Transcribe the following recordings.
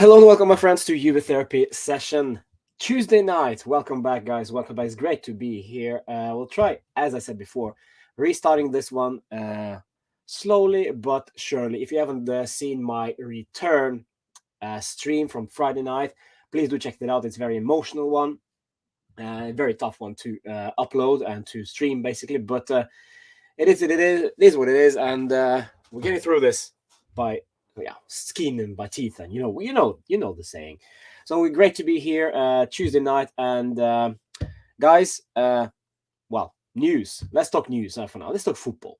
Hello and welcome, my friends, to Juve Therapy session Tuesday night. Welcome back, guys. Welcome back. It's great to be here. We'll try, as I said before, restarting this one slowly but surely. If you haven't seen my return stream from Friday night, please do check that out. It's a very emotional one, very tough one to upload and to stream, basically. But it is what it is, and we're getting through this by skin and by teeth, and you know the saying. So we're great to be here Tuesday night, and guys, well, news. Let's talk news for now. Let's talk football.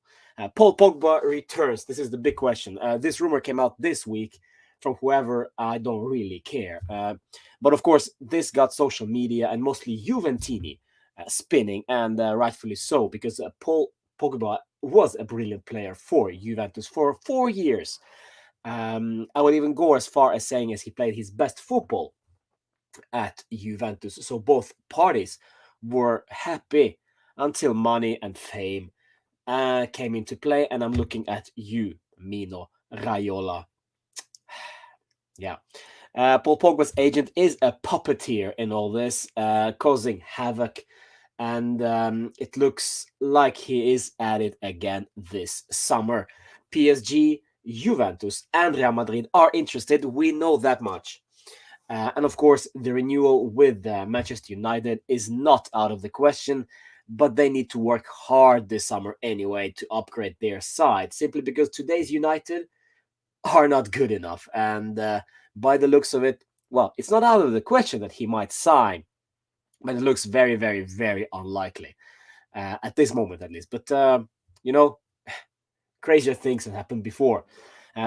Paul Pogba returns. This is the big question. This rumor came out this week from whoever. I don't really care, but of course, this got social media and mostly Juventini spinning, and rightfully so, because Paul Pogba was a brilliant player for Juventus for 4 years. I would even go as far as saying as he played his best football at Juventus. So both parties were happy until money and fame came into play. And I'm looking at you, Mino Raiola. Yeah. Paul Pogba's agent is a puppeteer in all this, causing havoc. And it looks like he is at it again this summer. PSG, Juventus, and Real Madrid are interested. We know that much. And of course, the renewal with Manchester United is not out of the question, but they need to work hard this summer anyway to upgrade their side, simply because today's United are not good enough. And by the looks of it, well, it's not out of the question that he might sign, but it looks very, very, very unlikely at this moment, at least. But, you know, crazier things have happened before.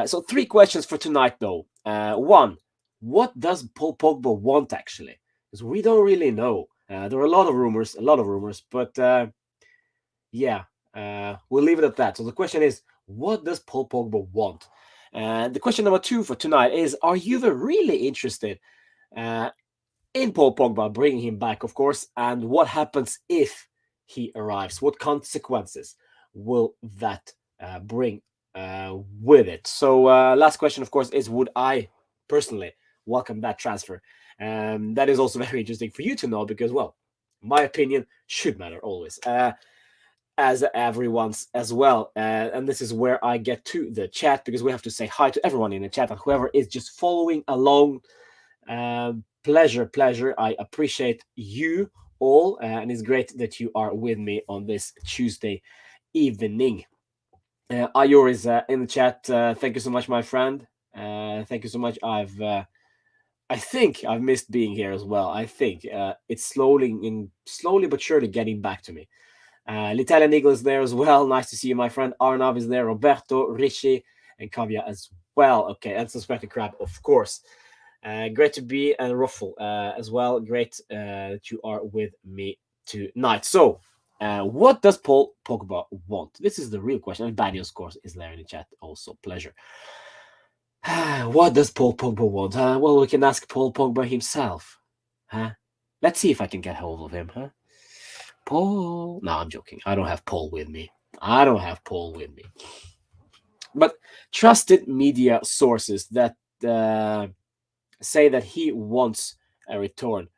So three questions for tonight, though. One, what does Paul Pogba want, actually? Because we don't really know. There are a lot of rumors, but we'll leave it at that. So the question is, what does Paul Pogba want? The question number two for tonight is, are you really interested in Paul Pogba, bringing him back, of course, and what happens if he arrives? What consequences will that bring with it? So last question, of course, is would I personally welcome that transfer? That is also very interesting for you to know because, well, my opinion should matter always, as everyone's as well. And this is where I get to the chat because we have to say hi to everyone in the chat and whoever is just following along. Pleasure. I appreciate you all, and it's great that you are with me on this Tuesday evening. Ayor is in the chat. Thank you so much, my friend. Thank you so much. I think I've missed being here as well. I think it's slowly but surely getting back to me. L'Italian Eagle is there as well. Nice to see you, my friend. Arnav is there. Roberto, Rishi, and Kavya as well. Okay, and Suspected Crab, of course. Great to be and Ruffle as well. Great that you are with me tonight. So, what does Paul Pogba want? This is the real question. And Banios, of course, is there in the chat. Also, pleasure. What does Paul Pogba want? Well, we can ask Paul Pogba himself. Let's see if I can get hold of him. Paul? No, I'm joking. I don't have Paul with me. But trusted media sources that say that he wants a return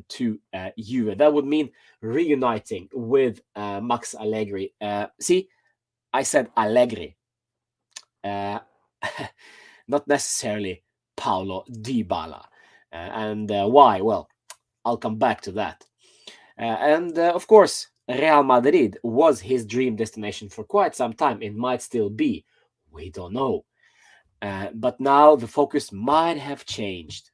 to Juve. That would mean reuniting with Max Allegri. See, I said Allegri, not necessarily Paulo Dybala. And why? Well, I'll come back to that. And of course, Real Madrid was his dream destination for quite some time. It might still be. We don't know. But now the focus might have changed,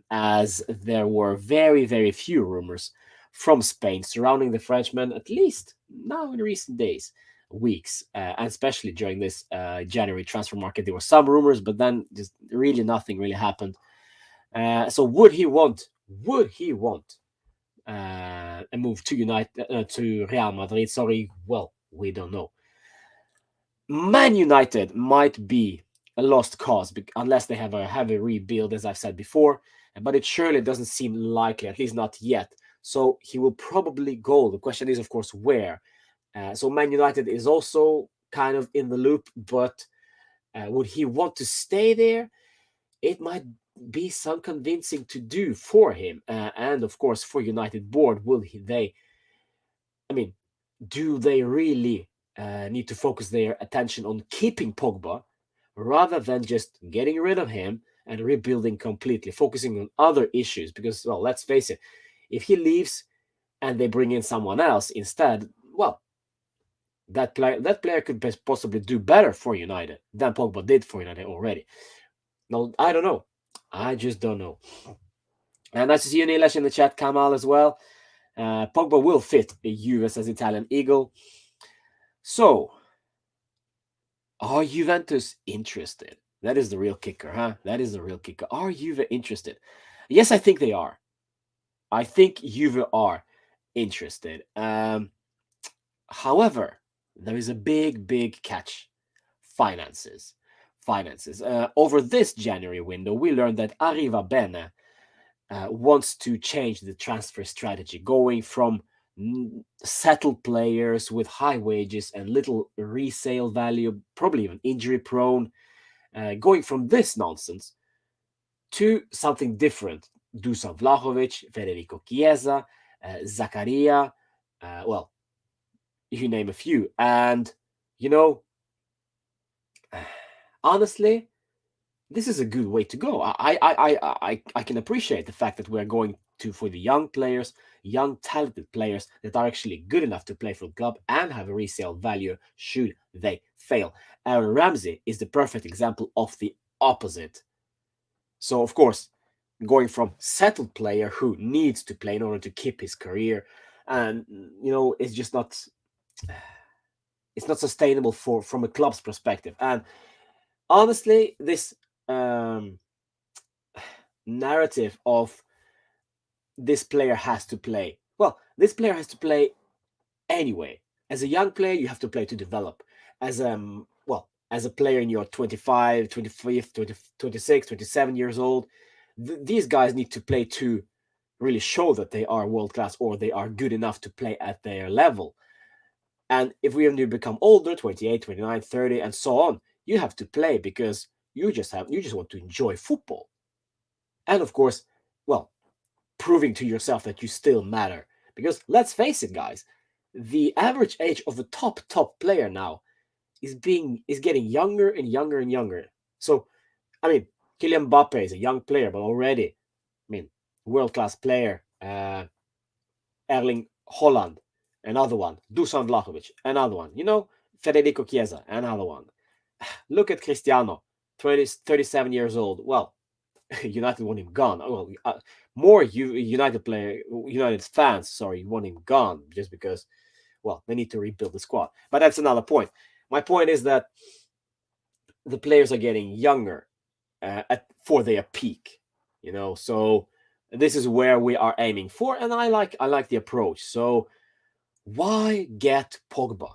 as there were very, very few rumors from Spain surrounding the Frenchman, at least now in recent days, weeks, and especially during this January transfer market. There were some rumors, but then just really nothing really happened. So would he want a move to Real Madrid? Sorry, well, we don't know. Man United might be a lost cause unless they have a heavy rebuild, as I've said before, but it surely doesn't seem likely, at least not yet. So he will probably go. The question is, of course, where. So Man United is also kind of in the loop, but would he want to stay there? It might be some convincing to do for him, and of course for United board. They? I mean, do they really need to focus their attention on keeping Pogba rather than just getting rid of him and rebuilding completely, focusing on other issues? Because, well, let's face it, if he leaves and they bring in someone else instead, well, that player could possibly do better for United than Pogba did for United already. No, I don't know. I just don't know. And nice to see you, Nilesh, in the chat, Kamal as well. Pogba will fit a Juve as Italian Eagle. So, are Juventus interested? That is the real kicker, huh? That is the real kicker. Are Juve interested? Yes, I think they are. I think Juve are interested. However, there is a big catch. Finances. Finances. Over this January window, we learned that Arriva Bene wants to change the transfer strategy, going from settled players with high wages and little resale value, probably even injury prone, going from this nonsense to something different. Dusan Vlahovic, Federico Chiesa, Zakaria, well, you name a few. And, you know, honestly, this is a good way to go. I can appreciate the fact that we're going to for the young players, young talented players that are actually good enough to play for the club and have a resale value should they fail. Aaron Ramsey is the perfect example of the opposite. So of course, going from settled player who needs to play in order to keep his career, and it's just not sustainable from a club's perspective. And honestly, this narrative of this player has to play. Well, this player has to play anyway. As a young player, you have to play to develop. As as a player in your 25, 25, 20, 26, 27 years old, these guys need to play to really show that they are world class or they are good enough to play at their level. And if we have become older, 28, 29, 30, and so on, you have to play because you just want to enjoy football. And of course, well, proving to yourself that you still matter. Because let's face it, guys, the average age of a top player now is getting younger and younger and younger. So, I mean, Kylian Mbappe is a young player, but already, world class player. Erling Holland, another one. Dusan Vlahovic, another one. Federico Chiesa, another one. Look at Cristiano, 37 years old. Well, United want him gone. Well, more United fans, want him gone just because, well, they need to rebuild the squad. But that's another point. My point is that the players are getting younger for their peak, So this is where we are aiming for, and I like the approach. So why get Pogba?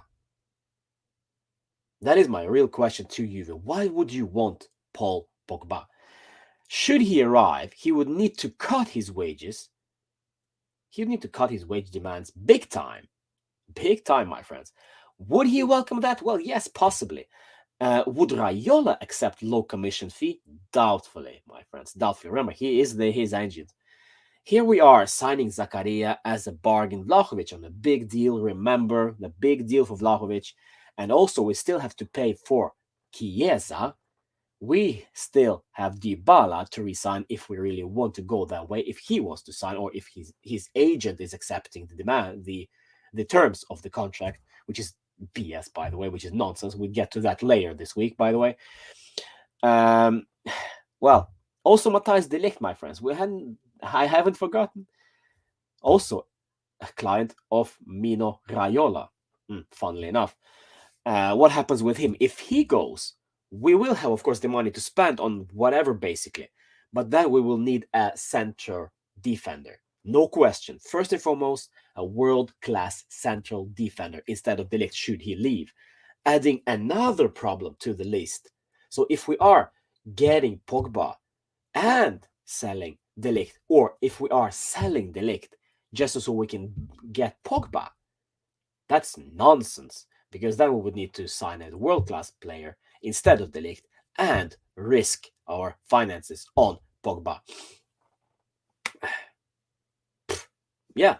That is my real question to you. Why would you want Paul Pogba? Should he arrive, he would need to cut his wages. He would need to cut his wage demands big time. Big time, my friends. Would he welcome that? Well, yes, possibly. Would Raiola accept low commission fee? Doubtfully, my friends. Doubtfully. Remember, he is his agent. Here we are signing Zakaria as a bargain. Vlahovic on a big deal. Remember, the big deal for Vlahovic. And also, we still have to pay for Chiesa. We still have Dybala to resign if we really want to go that way, if he wants to sign, or if his agent is accepting the terms of the contract, which is BS, by the way, which is nonsense. We'll get to that later this week, by the way. Well, also Matthijs de Ligt, my friends. I haven't forgotten. Also a client of Mino Raiola, funnily enough. What happens with him? If he goes, we will have, of course, the money to spend on whatever, basically. But then we will need a center defender. No question. First and foremost, a world-class central defender instead of de Ligt should he leave. Adding another problem to the list. So if we are getting Pogba and selling de Ligt, or if we are selling de Ligt just so we can get Pogba, that's nonsense, because then we would need to sign a world-class player instead of de Ligt and risk our finances on Pogba. Yeah.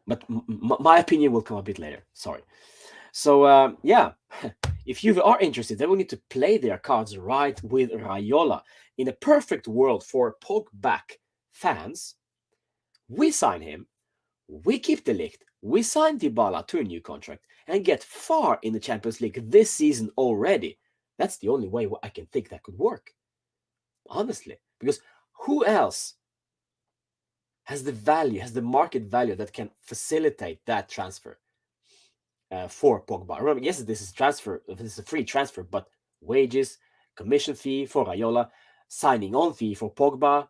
But my opinion will come a bit later. Sorry. So, yeah, if you are interested, they will need to play their cards right with Raiola. In a perfect world for Pogba fans, we sign him, we keep the Ligt, we sign Dybala to a new contract, and get far in the Champions League this season already. That's the only way I can think that could work. Honestly. Because who else has the value, has the market value that can facilitate that transfer for Pogba? Remember, yes, this is a free transfer, but wages, commission fee for Raiola, signing on fee for Pogba.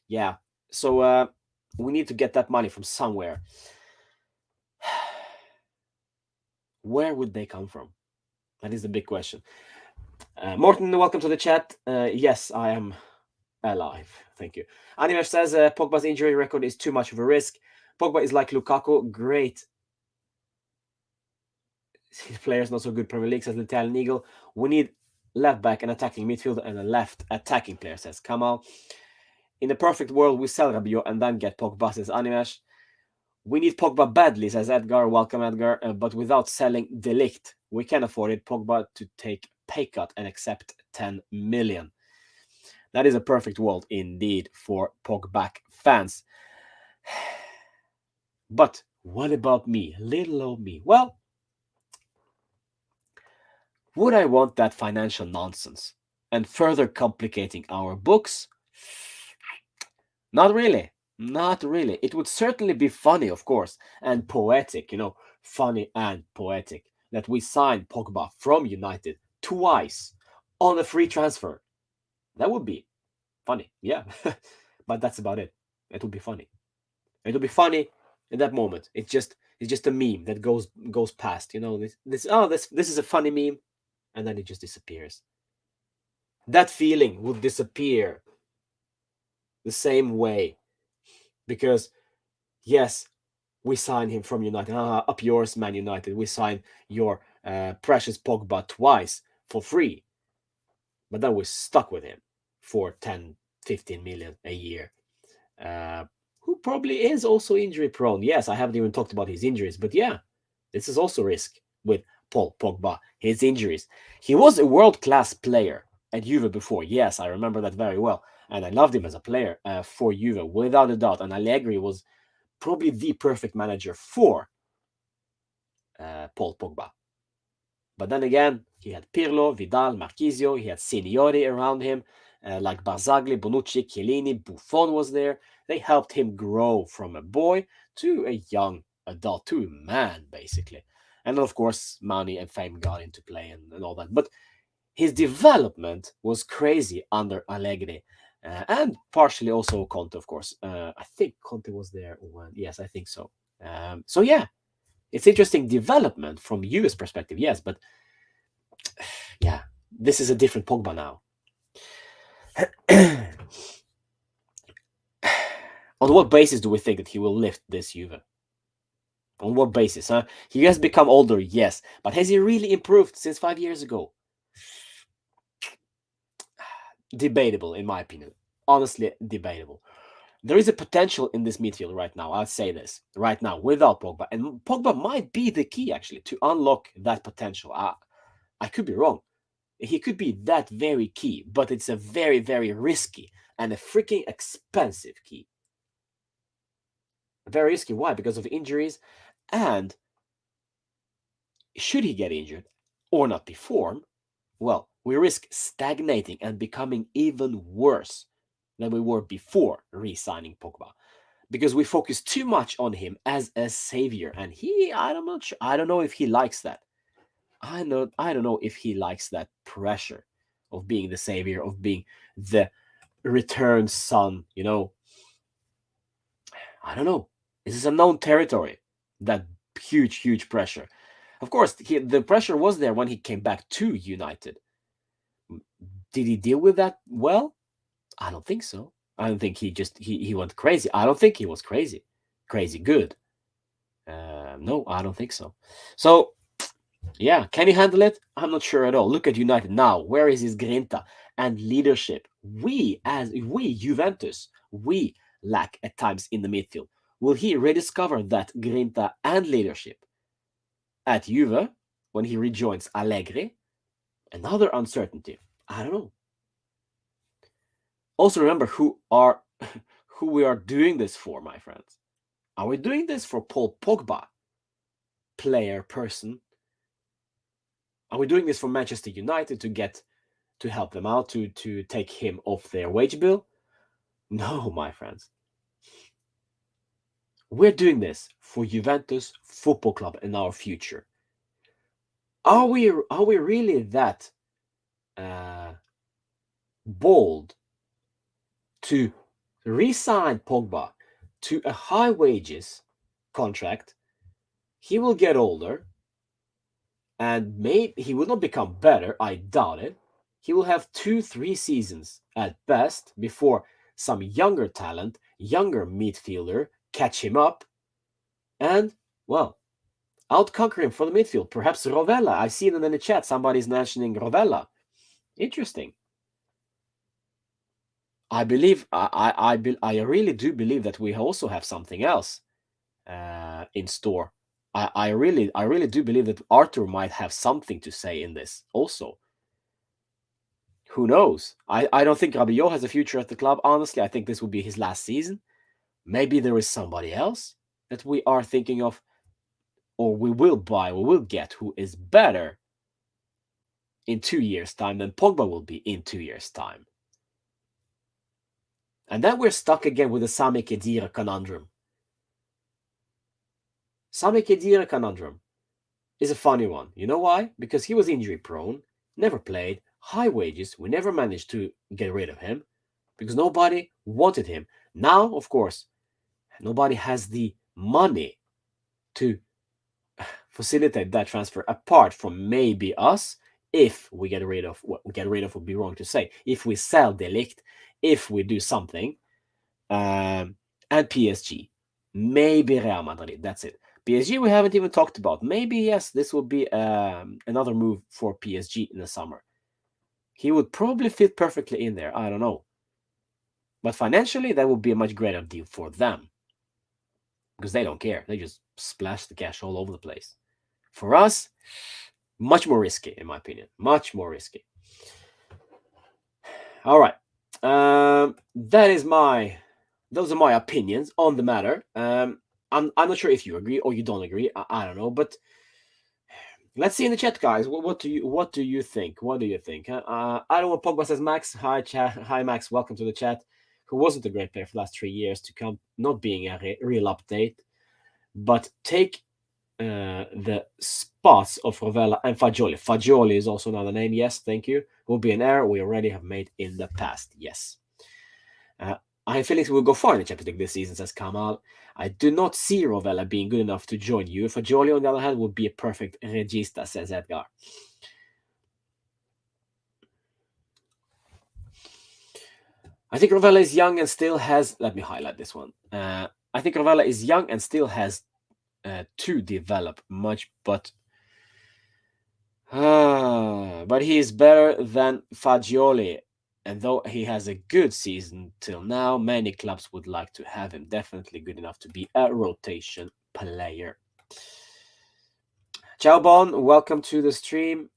Yeah. So we need to get that money from somewhere. Where would they come from? That is the big question. Morton, welcome to the chat. Yes, I am alive. Thank you. Animesh says Pogba's injury record is too much of a risk. Pogba is like Lukaku, great. His players not so good Premier League, says the Italian Eagle. We need left back and attacking midfielder and a left attacking player, says Kamal. In the perfect world, we sell Rabiot and then get Pogba, says Animesh. We need Pogba badly, says Edgar. Welcome, Edgar. But without selling De Ligt, we can afford it. Pogba to take pay cut and accept 10 million. That is a perfect world indeed for Pogba fans. But what about me? Little old me. Well, would I want that financial nonsense and further complicating our books? Not really. Not really. It would certainly be funny, of course, and poetic, funny and poetic that we signed Pogba from United twice on a free transfer. That would be funny, yeah. But that's about it. It would be funny. It would be funny in that moment. It's just a meme that goes past. This is a funny meme, and then it just disappears. That feeling would disappear the same way, because yes, we signed him from United. Up yours, Man United. We signed your precious Pogba twice for free, but then we're stuck with him for 10, 15 million a year. Who probably is also injury prone. Yes, I haven't even talked about his injuries, but yeah, this is also risk with Paul Pogba, his injuries. He was a world-class player at Juve before. Yes, I remember that very well. And I loved him as a player for Juve, without a doubt. And Allegri was probably the perfect manager for Paul Pogba. But then again, he had Pirlo, Vidal, Marchisio, he had Signori around him, like Barzagli, Bonucci, Chiellini, Buffon was there. They helped him grow from a boy to a young adult, to a man, basically. And then, of course, money and fame got into play and all that. But his development was crazy under Allegri. And partially also Conte, of course. I think Conte was there when... Yes, I think so. So, yeah, it's interesting development from US perspective, yes. But, yeah, this is a different Pogba now. On what basis do we think that he will lift this Juve? On what basis, huh? He has become older, yes. But has he really improved since 5 years ago? Debatable, in my opinion. Honestly, debatable. There is a potential in this midfield right now. I'll say this right now without Pogba. And Pogba might be the key, actually, to unlock that potential. I could be wrong. He could be that very key, but it's a very, very risky and a freaking expensive key. Very risky. Why? Because of injuries. And should he get injured or not perform, well, we risk stagnating and becoming even worse than we were before re-signing Pogba, because we focus too much on him as a savior, and I don't know if he likes that. I don't know if he likes that pressure of being the savior, of being the returned son. I don't know. This is a known territory. That huge pressure. Of course, the pressure was there when he came back to United. Did he deal with that well? I don't think so. I don't think he went crazy. I don't think he was crazy good. No, I don't think so. So, yeah, can he handle it? I'm not sure at all. Look at United now. Where is his grinta and leadership? we Juventus, we lack at times in the midfield. Will he rediscover that grinta and leadership at Juve when he rejoins Allegri? Another uncertainty. I don't know. Also remember who we are doing this for, my friends. Are we doing this for Paul Pogba, player, person? Are we doing this for Manchester United to help them out, to take him off their wage bill? No, my friends. We're doing this for Juventus Football Club and our future. Are we really that bold to re-sign Pogba to a high wages contract? He will get older, and maybe he will not become better. I doubt it. He will have 2-3 seasons at best before some younger talent, younger midfielder catch him up and, well, out-conquer him for the midfield. Perhaps Rovella. I see it in the chat. Somebody's mentioning Rovella. Interesting. I believe, I really do believe that we also have something else in store. I really do believe that Arthur might have something to say in this also. Who knows? I don't think Rabiot has a future at the club. Honestly, I think this will be his last season. Maybe there is somebody else that we are thinking of, or we will get, who is better in 2 years' time than Pogba will be in 2 years' time. And then we're stuck again with the Sami Khedira conundrum. Sami Khedira conundrum is a funny one. You know why? Because he was injury prone, never played, high wages. We never managed to get rid of him because nobody wanted him. Now, of course, nobody has the money to facilitate that transfer apart from maybe us. If we get rid of, would be wrong to say. If we sell De Ligt, if we do something, and PSG, maybe Real Madrid. That's it. PSG we haven't even talked about. Maybe, yes, this will be another move for PSG in the summer. He would probably fit perfectly in there. I don't know. But financially, that would be a much greater deal for them. Because they don't care. They just splash the cash all over the place. For us, much more risky, in my opinion. Much more risky. All right. Those are my opinions on the matter. I'm not sure if you agree or you don't agree. I don't know, but let's see in the chat, guys. What do you think? What do you think? I don't want Pogba says Max. Hi, chat. Hi, Max. Welcome to the chat. Who wasn't a great player for the last 3 years to come, not being a real update, but take the spots of Rovella and Fagioli. Fagioli is also another name. Yes, thank you. Will be an error we already have made in the past. Yes. I have feelings we will go far in the Champions League this season, says Kamal. I do not see Rovella being good enough to join you. Fagioli, on the other hand, would be a perfect regista, says Edgar. I think Rovella is young and still has... Let me highlight this one. I think Rovella is young and still has to develop much, but he is better than Fagioli. And though he has a good season till now, many clubs would like to have him. Definitely good enough to be a rotation player. Ciao Bon, welcome to the stream.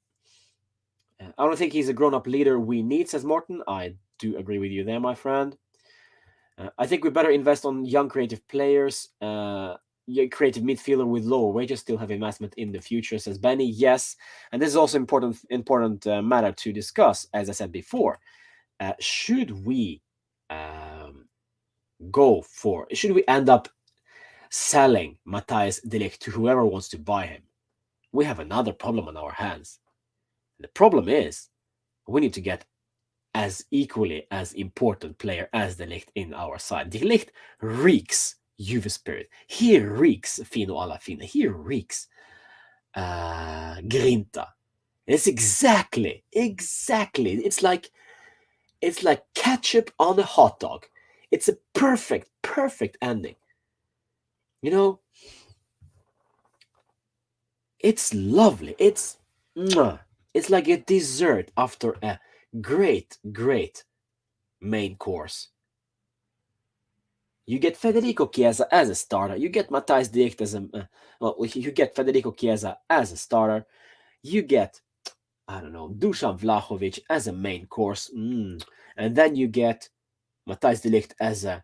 I don't think he's a grown-up leader we need, says Morton. I do agree with you there, my friend. I think we better invest on young creative players. Creative midfielder with lower wages still have investment in the future, says Benny. Yes, and this is also important matter to discuss. As I said before, should we end up selling Matthias de Ligt to whoever wants to buy him? We have another problem on our hands. The problem is we need to get as equally as important player as de Ligt in our side. De Ligt reeks Juve spirit. He reeks fino alla fine. He reeks grinta. It's exactly. It's like ketchup on a hot dog. It's a perfect ending. You know, it's lovely. It's like a dessert after a great main course. You get Federico Chiesa as a starter. You get Matthijs de Ligt as a you get Federico Chiesa as a starter. You get, I don't know, Dusan Vlahovic as a main course. And then you get Matthijs de Ligt as a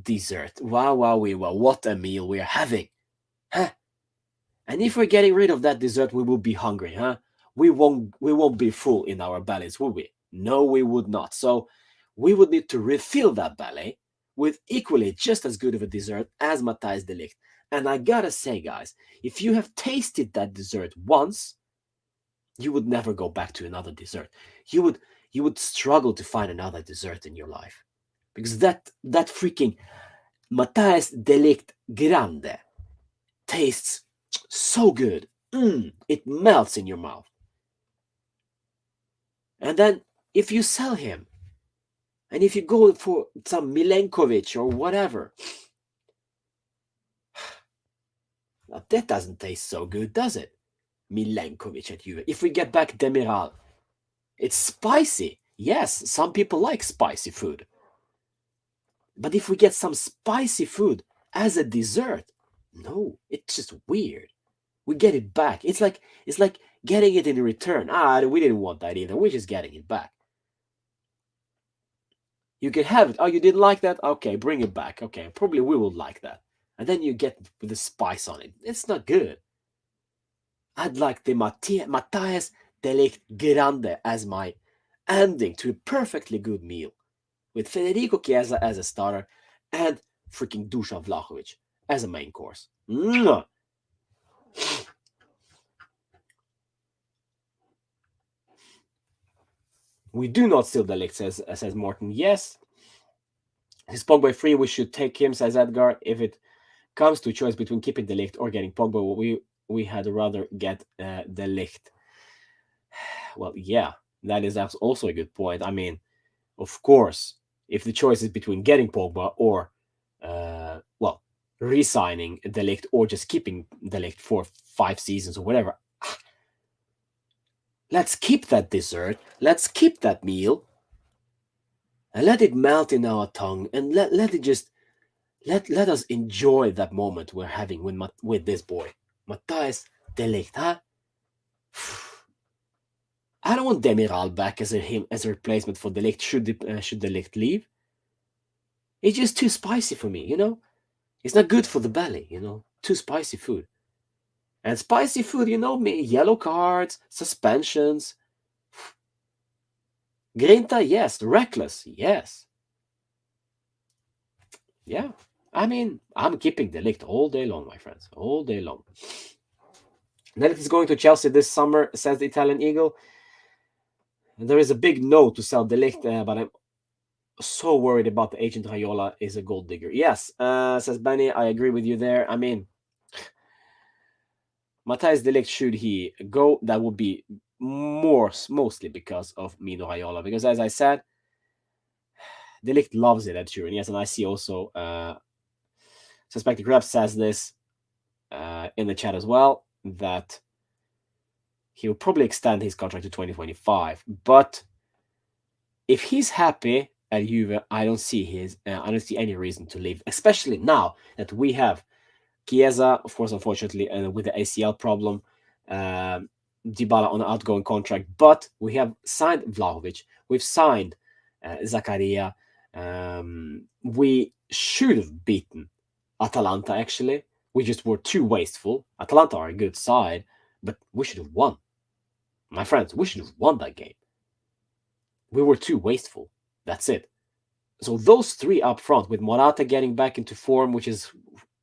dessert. Wow, what a meal we're having. Huh? And if we're getting rid of that dessert, we will be hungry, huh? We won't be full in our bellies, will we? No, we would not. So we would need to refill that belly with equally just as good of a dessert as Matthijs de Ligt. And I gotta say, guys, if you have tasted that dessert once, you would never go back to another dessert. You would struggle to find another dessert in your life. Because that freaking Matthijs de Ligt Grande tastes so good. It melts in your mouth. And then if you sell him, and if you go for some Milenkovic or whatever, that doesn't taste so good, does it? Milenkovic at Juve. If we get back Demiral, it's spicy. Yes, some people like spicy food. But if we get some spicy food as a dessert, no, it's just weird. We get it back. It's like getting it in return. We didn't want that either. We're just getting it back. You can have it. Oh, you didn't like that? Okay, bring it back. Okay, probably we will like that. And then you get with the spice on it. It's not good. I'd like the Matthijs de Ligt Grande as my ending to a perfectly good meal, with Federico Chiesa as a starter and freaking Dusan Vlahovic as a main course. Mwah! We do not steal the Ligt, says Morton. Yes. His Pogba free, we should take him, says Edgar. If it comes to choice between keeping the Ligt or getting Pogba, we had rather get the Ligt. Well, yeah, that is also a good point. I mean, of course, if the choice is between getting Pogba or, re-signing the Ligt or just keeping the Ligt for 5 seasons or whatever, let's keep that dessert. Let's keep that meal. And let it melt in our tongue, and let it just let us enjoy that moment we're having with this boy, Matthijs de Ligt, huh? I don't want Demiral back as a replacement for de Ligt. Should de Ligt leave? It's just too spicy for me, It's not good for the belly, Too spicy food. And spicy food, me, yellow cards, suspensions. Grinta, yes. Reckless, yes. Yeah. I mean, I'm keeping de Ligt all day long, my friends. All day long. Then it is going to Chelsea this summer, says the Italian Eagle. There is a big no to sell de Ligt, but I'm so worried about the agent. Raiola is a gold digger. Yes, says Benny, I agree with you there. I mean, Matthijs de Ligt, should he go, that would be mostly because of Mino Raiola. Because as I said, de Ligt loves it at Turin. Yes, and I see also Suspected Grab says this in the chat as well, that he'll probably extend his contract to 2025. But if he's happy at Juve, I don't see any reason to leave, especially now that we have Chiesa, of course, unfortunately, with the ACL problem, Dybala on an outgoing contract, but we have signed Vlahovic, we've signed Zakaria. We should have beaten Atalanta, actually. We just were too wasteful. Atalanta are a good side, but we should have won. My friends, we should have won that game. We were too wasteful. That's it. So those three up front, with Morata getting back into form, which is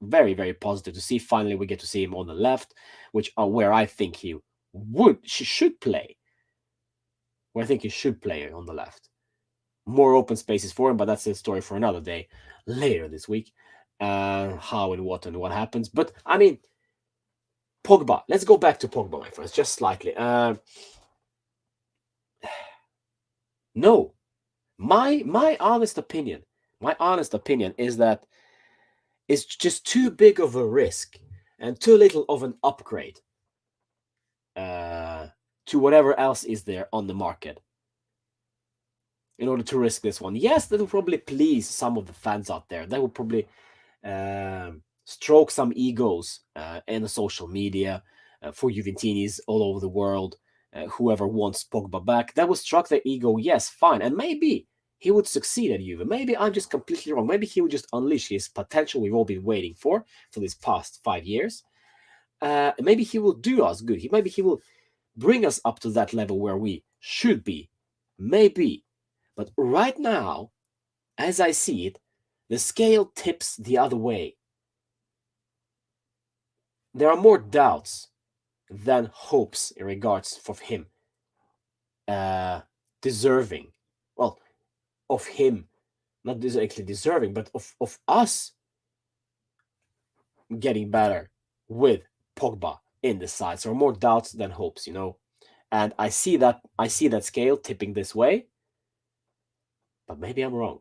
very, very positive to see. Finally, we get to see him on the left, which are where I think he should play. Where I think he should play on the left. More open spaces for him, but that's a story for another day later this week. How and what happens. But I mean, Pogba. Let's go back to Pogba, my friends, just slightly. No, my honest opinion is that it's just too big of a risk and too little of an upgrade to whatever else is there on the market. in order to risk this one. Yes, that will probably please some of the fans out there. That will probably stroke some egos in the social media for Juventinis all over the world. Whoever wants Pogba back, that will stroke their ego. Yes, fine, and maybe he would succeed at Juve. Maybe I'm just completely wrong. Maybe he would just unleash his potential we've all been waiting for these past 5 years. Maybe he will do us good. Maybe he will bring us up to that level where we should be. Maybe. But right now, as I see it, the scale tips the other way. There are more doubts than hopes in regards of him deserving. Well, of him, not actually deserving, but of us getting better with Pogba in the side. So more doubts than hopes, And I see that scale tipping this way, but maybe I'm wrong.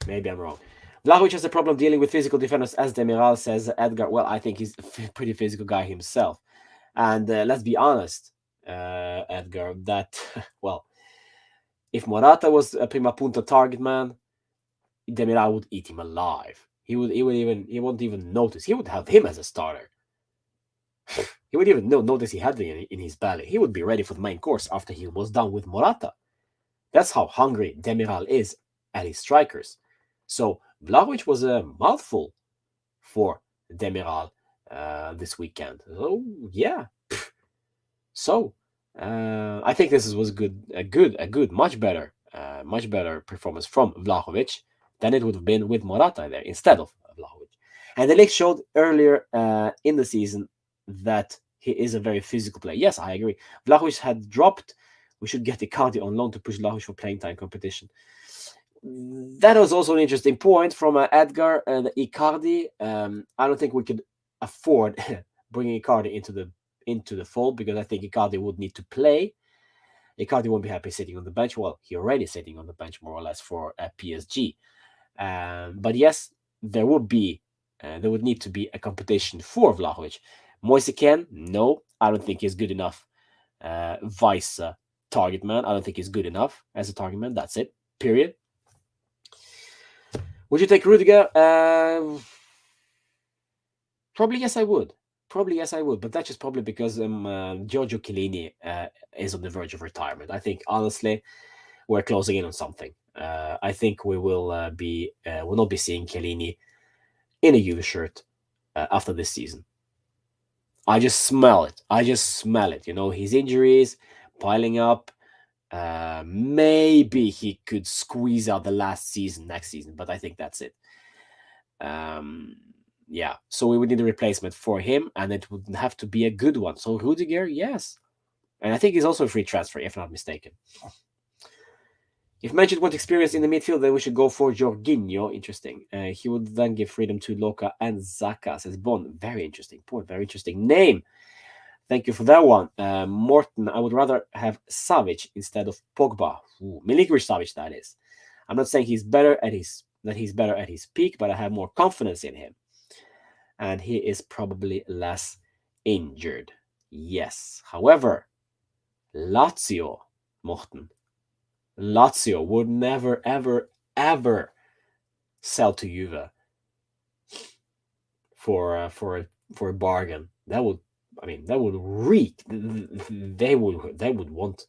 Maybe I'm wrong. Vlahovic has a problem dealing with physical defenders, as Demiral says. Edgar, well, I think he's a pretty physical guy himself. And let's be honest, Edgar, that, well, if Morata was a prima punta target man, Demiral would eat him alive. He won't even notice. He would have him as a starter. He would even notice he had it in his belly. He would be ready for the main course after he was done with Morata. That's how hungry Demiral is at his strikers. So Vlahovic was a mouthful for Demiral this weekend. So yeah. So I think this was a good, much better performance from Vlahovic than it would have been with Morata there instead of Vlahovic. And the league showed earlier in the season that he is a very physical player. Yes, I agree. Vlahovic had dropped. We should get Icardi on loan to push Vlahovic for playing time competition. That was also an interesting point from Edgar and Icardi. I don't think we could afford bringing Icardi into the fold because I think Icardi would need to play. Icardi won't be happy sitting on the bench. Well, he already sitting on the bench more or less for PSG. But yes, there would need to be a competition for Vlahovic. Moise Kean, no, I don't think he's good enough. Vice target man, I don't think he's good enough as a target man. That's it. Period. Would you take Rudiger? Probably yes, I would. But that's just probably because Giorgio Chiellini is on the verge of retirement. I think honestly, we're closing in on something. I think we will not be seeing Chiellini in a Juve shirt after this season. I just smell it. His injuries piling up. Maybe he could squeeze out the last season next season, but I think that's it. Yeah, so we would need a replacement for him, and it would have to be a good one. So Rudiger, yes. And I think he's also a free transfer, if not mistaken. If Manchester want experience in the midfield, then we should go for Jorginho. Interesting. He would then give freedom to Loka and Zaka, says Bond. Very interesting point. Very interesting name. Thank you for that one. Morton, I would rather have Savic instead of Pogba. Milinkovic Savic, that is. I'm not saying he's better at his peak, but I have more confidence in him. And he is probably less injured. Yes. However, Lazio, Morton, Lazio would never, ever, ever sell to Juve for a bargain. That would reek. They would want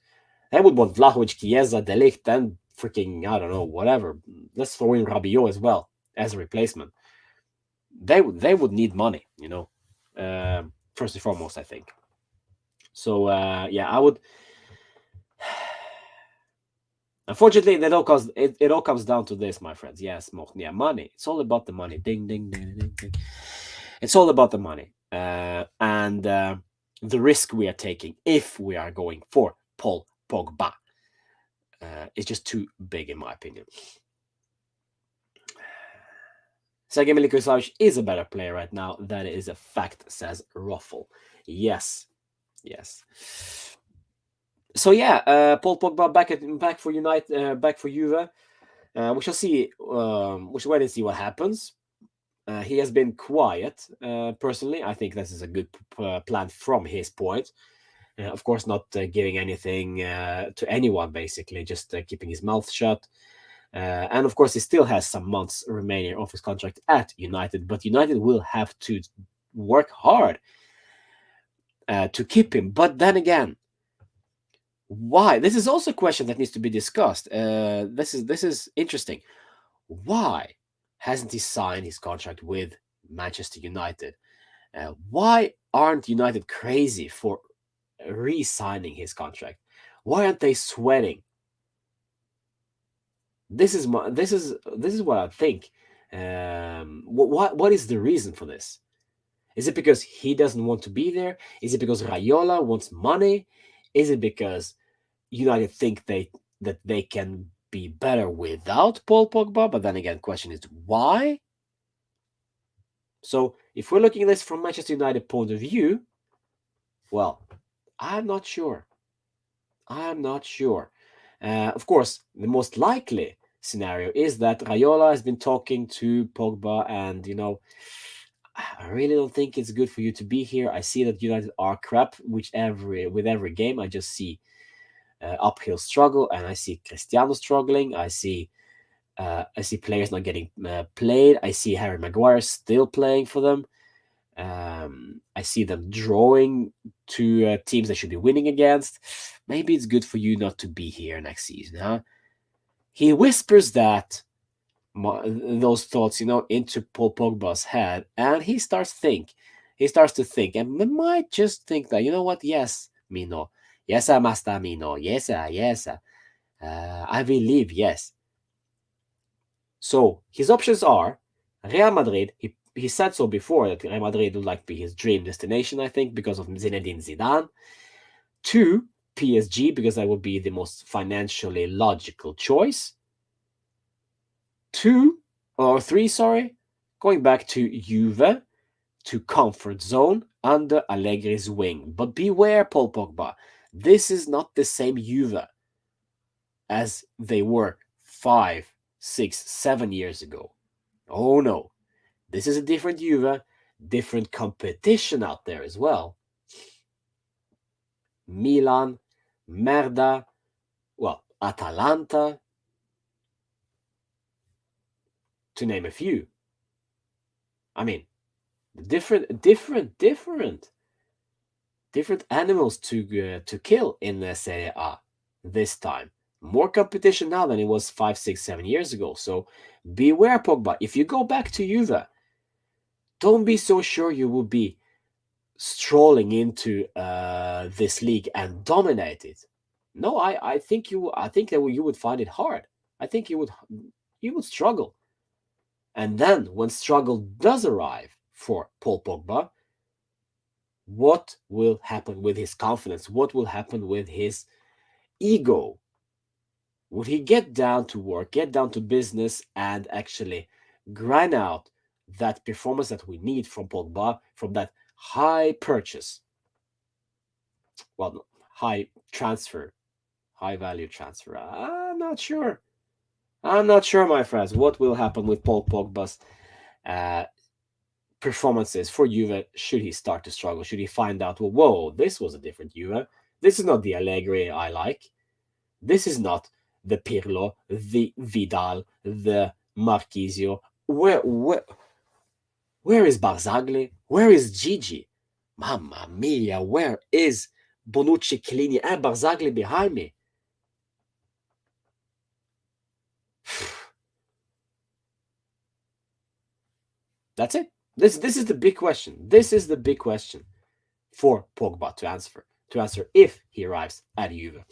Vlahovic, Chiesa, De Ligt, and freaking, I don't know, whatever. Let's throw in Rabiot as well as a replacement. They would need money, first and foremost, I think. So yeah, I would. Unfortunately, it all comes down to this, my friends. Yes, yeah, money. It's all about the money. Ding, ding, ding, ding, ding. It's all about the money and the risk we are taking if we are going for Paul Pogba. It's just too big, in my opinion. Sergej Milinkovic is a better player right now. That is a fact, says Ruffle. Yes. So yeah, Paul Pogba back for back for Juve. We shall see. We shall wait and see what happens. He has been quiet. Personally, I think this is a good plan from his point. Of course, not giving anything to anyone, basically, just keeping his mouth shut. And of course, he still has some months remaining of his contract at United, but United will have to work hard to keep him. But then again, why? This is also a question that needs to be discussed. This is interesting. Why hasn't he signed his contract with Manchester United? Why aren't United crazy for re-signing his contract? Why aren't they sweating? This is what I think. What is the reason for this? Is it because he doesn't want to be there? Is it because Raiola wants money? Is it because United think that they can be better without Paul Pogba? But then again, question is why? So if we're looking at this from Manchester United point of view, well, I'm not sure. I'm not sure. Of course, the most likely scenario is that Raiola has been talking to Pogba, and I really don't think it's good for you to be here. I see that United are crap, with every game I just see uphill struggle, and I see Cristiano struggling. I see players not getting played. I see Harry Maguire still playing for them. I see them drawing to teams they should be winning against. Maybe it's good for you not to be here next season, huh? He whispers those thoughts, into Paul Pogba's head, and he starts to think, and might just think that, you know what? Yes, Mino. Yes, I must, Mino. Yes, yes. I believe, yes. So his options are Real Madrid. He said so before that Real Madrid would like to be his dream destination, I think, because of Zinedine Zidane. 2, PSG, because that would be the most financially logical choice. 3, sorry, going back to Juve, to comfort zone under Allegri's wing. But beware, Paul Pogba, this is not the same Juve as they were 5, 6, 7 years ago. Oh no, this is a different Juve, different competition out there as well. Milan, Merda, Atalanta, to name a few. I mean, different animals to kill in the Serie A this time. More competition now than it was 5, 6, 7 years ago. So beware, Pogba. If you go back to Juve, don't be so sure you will be strolling into this league and dominate it. No, I think that you would find it hard. I think you would struggle. And then when struggle does arrive for Paul Pogba, what will happen with his confidence? What will happen with his ego? Would he get down to work, get down to business, and actually grind out that performance that we need from Pogba, from that high purchase? Well, high value transfer. I'm not sure, my friends, what will happen with Paul Pogba's performances for Juve should he start to struggle. Should he find out, well, whoa, this was a different Juve. This is not the Allegri I like. This is not the Pirlo, the Vidal, the Marquisio. Where is Barzagli? Where is Gigi? Mamma mia, where is Bonucci, Chiellini, and Barzagli behind me? That's it. This is the big question. This is the big question for Pogba to answer if he arrives at Juve.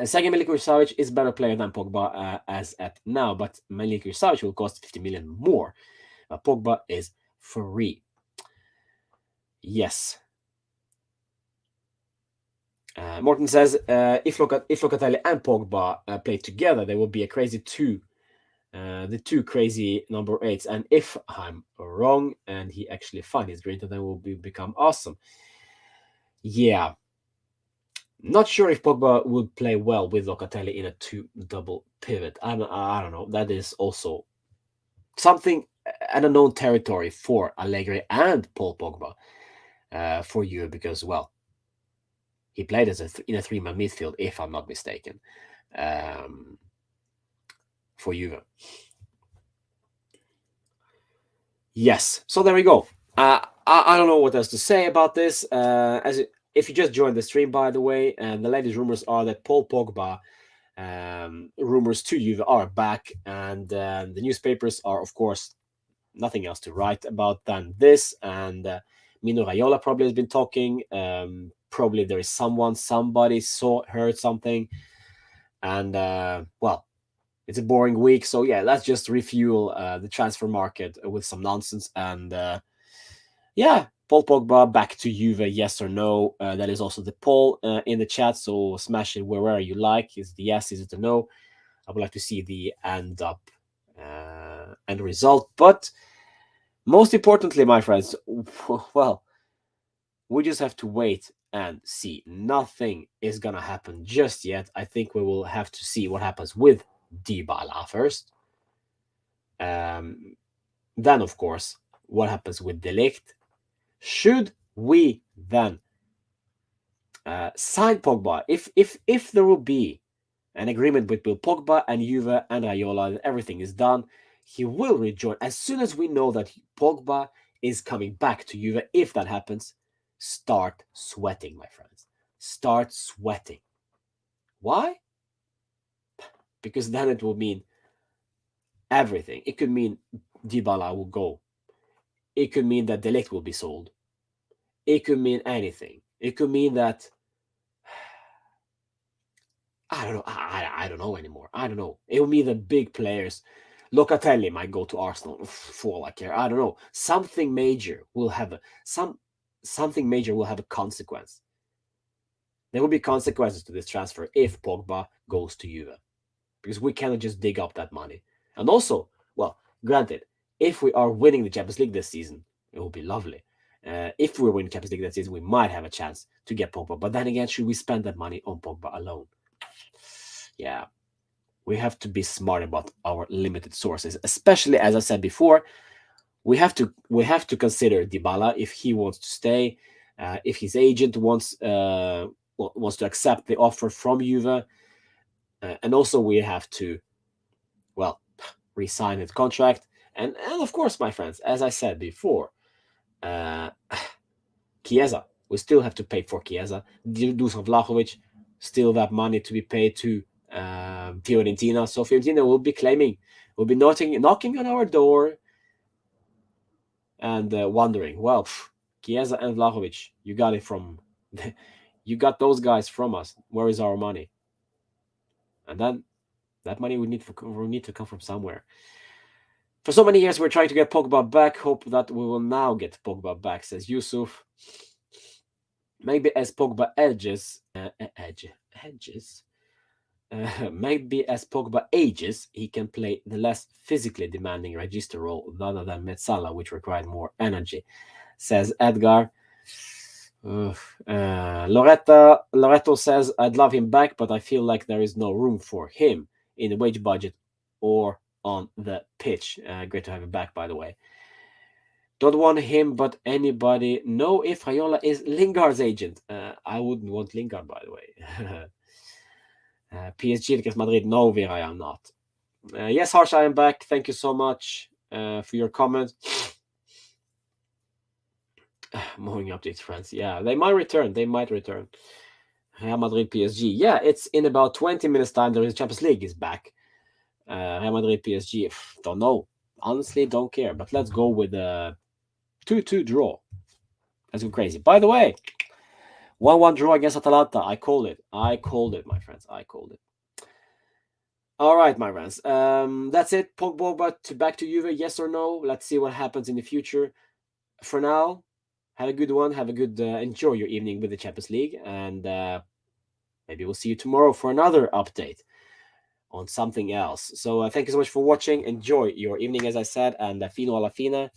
Second, Milinkovic-Savic is a better player than Pogba as at now, but Milinkovic-Savic will cost 50 million more. Pogba is free. Yes. Morton says if Locatelli and Pogba play together, they will be a crazy two. The two crazy number 8s. And if I'm wrong and he actually finds his green, then they will become awesome. Yeah. Not sure if Pogba would play well with Locatelli in a 2 double pivot. I don't know. That is also something, an unknown territory for Allegri and Paul Pogba for you, because, well, He played as in a three-man midfield, if I'm not mistaken, for Juve. Yes, so there we go. I don't know what else to say about this. If you just joined the stream, by the way, and the latest rumors are that Paul Pogba rumors to Juve are back, and the newspapers are, of course, nothing else to write about than this. And Mino Raiola probably has been talking. Probably there is somebody heard something, and well, it's a boring week. So yeah, let's just refuel the transfer market with some nonsense. And yeah, Paul Pogba back to Juve, yes or no? That is also the poll in the chat. So smash it wherever you like. Is it the yes? Is it the no? I would like to see the end result. But most importantly, my friends, well, we just have to wait and see. Nothing is gonna happen just yet. I think we will have to see what happens with Dybala first. Then, of course, what happens with De Ligt? Should we then sign Pogba? If there will be an agreement between Pogba and Juve and Raiola, and everything is done, he will rejoin as soon as we know that Pogba is coming back to Juve. If that happens, start sweating, my friends. Start sweating. Why? Because then it will mean everything. It could mean Dybala will go. It could mean that De Ligt will be sold. It could mean anything. It could mean that I don't know. I don't know anymore. I don't know. It will mean the big players. Locatelli might go to Arsenal for all I care. I don't know. Something major will have something major will have a consequence. There will be consequences to this transfer if Pogba goes to Juve, because we cannot just dig up that money. And also, well, granted, if we are winning the Champions League this season, it will be lovely. If we win Champions League this season, we might have a chance to get Pogba. But then again, should we spend that money on Pogba alone? Yeah, we have to be smart about our limited sources, especially, as I said before, we have to consider Dybala if he wants to stay, if his agent wants to accept the offer from Juve, and also we have to, well, re-sign his contract, and of course, my friends, as I said before, Chiesa, we still have to pay for Chiesa. Dusan Vlahovic, still that money to be paid to Fiorentina. So Fiorentina will be knocking on our door and wondering, well, Chiesa and Vlahovic, you got it from, you got those guys from us. Where is our money? And then that money we need to come from somewhere. For so many years, we're trying to get Pogba back. Hope that we will now get Pogba back, says Yusuf. Maybe as Pogba maybe as Pogba ages, he can play the less physically demanding register role rather than Mezzala, which required more energy, says Edgar. Loretto says, I'd love him back, but I feel like there is no room for him in the wage budget or on the pitch. Great to have him back, by the way. Don't want him, but anybody know if Raiola is Lingard's agent? I wouldn't want Lingard, by the way. PSG against Madrid? No, Vera, I am not. Yes, Harsh, I am back. Thank you so much for your comment. Moving updates, friends. Yeah, they might return. Real Madrid, PSG. Yeah, it's in about 20 minutes time. There is Champions League is back. Real Madrid, PSG. Don't know. Honestly, don't care. But let's go with a 2-2 draw. Let's go crazy. By the way, 1-1 draw against Atalanta. I called it, my friends. I called it. All right, my friends. That's it. Pogba back to Juve, yes or no? Let's see what happens in the future. For now, have a good one. Have a good, enjoy your evening with the Champions League. And maybe we'll see you tomorrow for another update on something else. So thank you so much for watching. Enjoy your evening, as I said. And fino alla fine.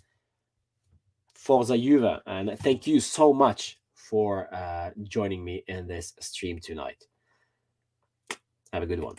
Forza Juve. And thank you so much for joining me in this stream tonight. Have a good one.